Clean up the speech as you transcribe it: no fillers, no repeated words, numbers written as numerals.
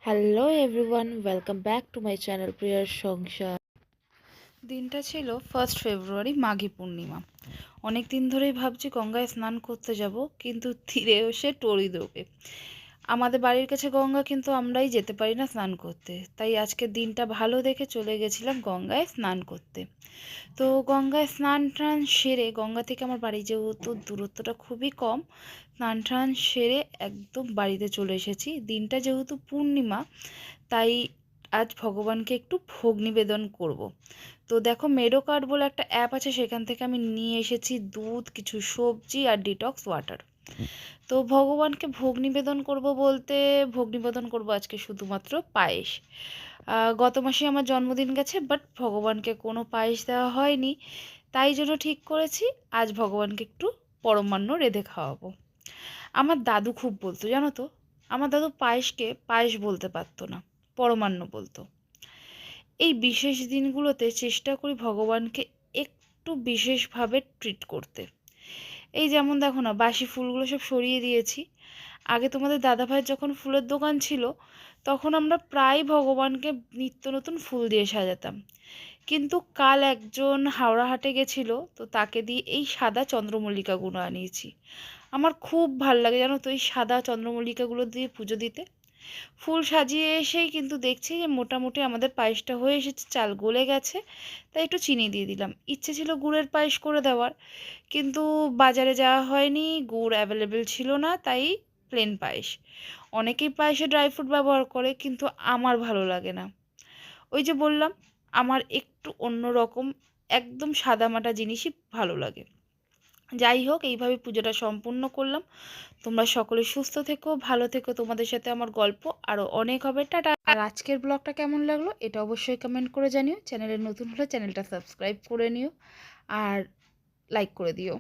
Hello everyone, welcome back to my channel প্রিয়ার সংসার। দিনটা ছিল 1 ফেব্রুয়ারি, মাঘী পূর্ণিমা। অনেক দিন ধরেই ভাবছি গঙ্গায় স্নান করতে যাব, কিন্তু তীরে এসে টরি দেবে। আমাদের বাড়ির কাছে গঙ্গা, কিন্তু আমরাই যেতে পারি না স্নান করতে। তাই আজকের দিনটা ভালো দেখে চলে গেছিলাম গঙ্গায় স্নান করতে। তো গঙ্গায় স্নান টান সেরে, গঙ্গা থেকে আমার বাড়ি যেহেতু দূরত্বটা খুবই কম, স্নান টান সেরে একদম বাড়িতে চলে এসেছি। দিনটা যেহেতু পূর্ণিমা, তাই আজ ভগবানকে একটু ভোগ নিবেদন করব। তো দেখো, মেডো কার্ড বলে একটা অ্যাপ আছে, সেখান থেকে আমি নিয়ে এসেছি দুধ, কিছু সবজি আর ডিটক্স ওয়াটার। তো ভগবানকে ভোগ নিবেদন করব বলতে, ভোগ নিবেদন করব আজকে শুধুমাত্র পায়েস। গত মাসে আমার জন্মদিন গেছে, বাট ভগবানকে কোনো পায়েস দেওয়া হয়নি। তাই জন্য ঠিক করেছি আজ ভগবানকে একটু পরমান্ন রেঁধে খাওয়াবো। আমার দাদু খুব বলতো, জানো তো, আমার দাদু পায়েসকে পায়েস বলতে পারতো না, পরমান্ন বলতো। এই বিশেষ দিনগুলোতে চেষ্টা করি ভগবানকে একটু বিশেষভাবে ট্রিট করতে। এই যেমন দেখো না, বাসি ফুলগুলো সব সরিয়ে দিয়েছি। আগে তোমাদের দাদাভাইয়ের যখন ফুলের দোকান ছিল, তখন আমরা প্রায় ভগবানকে নিত্য নতুন ফুল দিয়ে সাজাতাম। কিন্তু কাল একজন হাওড়া হাটে গেছিল, তো তাকে দিয়ে এই সাদা চন্দ্রমল্লিকাগুলো আনিয়েছি। আমার খুব ভাল লাগে, জানো তো, এই সাদা চন্দ্রমল্লিকাগুলো দিয়ে পুজো দিতে। ফুল সাজিয়ে এসেই কিন্তু দেখছি যে মোটামুটি আমাদের পায়েসটা হয়ে এসেছে, চাল গলে গেছে। তাই একটু চিনি দিয়ে দিলাম। ইচ্ছে ছিল গুড়ের পায়েস করে দেওয়ার, কিন্তু বাজারে যাওয়া হয়নি, গুড় অ্যাভেলেবেল ছিল না, তাই প্লেন পায়েস। অনেকেই পায়েসে ড্রাই ফ্রুট ব্যবহার করে, কিন্তু আমার ভালো লাগে না। ওই যে বললাম, আমার একটু অন্যরকম, একদম সাদামাটা জিনিসই ভালো লাগে। যাই হোক, এইভাবে পুজোটা সম্পূর্ণ করলাম। তোমরা সকলে সুস্থ থেকো, ভালো থেকো। তোমাদের সাথে আমার গল্প আরও অনেক হবে। টাটা। আর আজকের ব্লগটা কেমন লাগলো এটা অবশ্যই কমেন্ট করে জানিও। চ্যানেলে নতুন হলে চ্যানেলটা সাবস্ক্রাইব করে নিও আর লাইক করে দিও।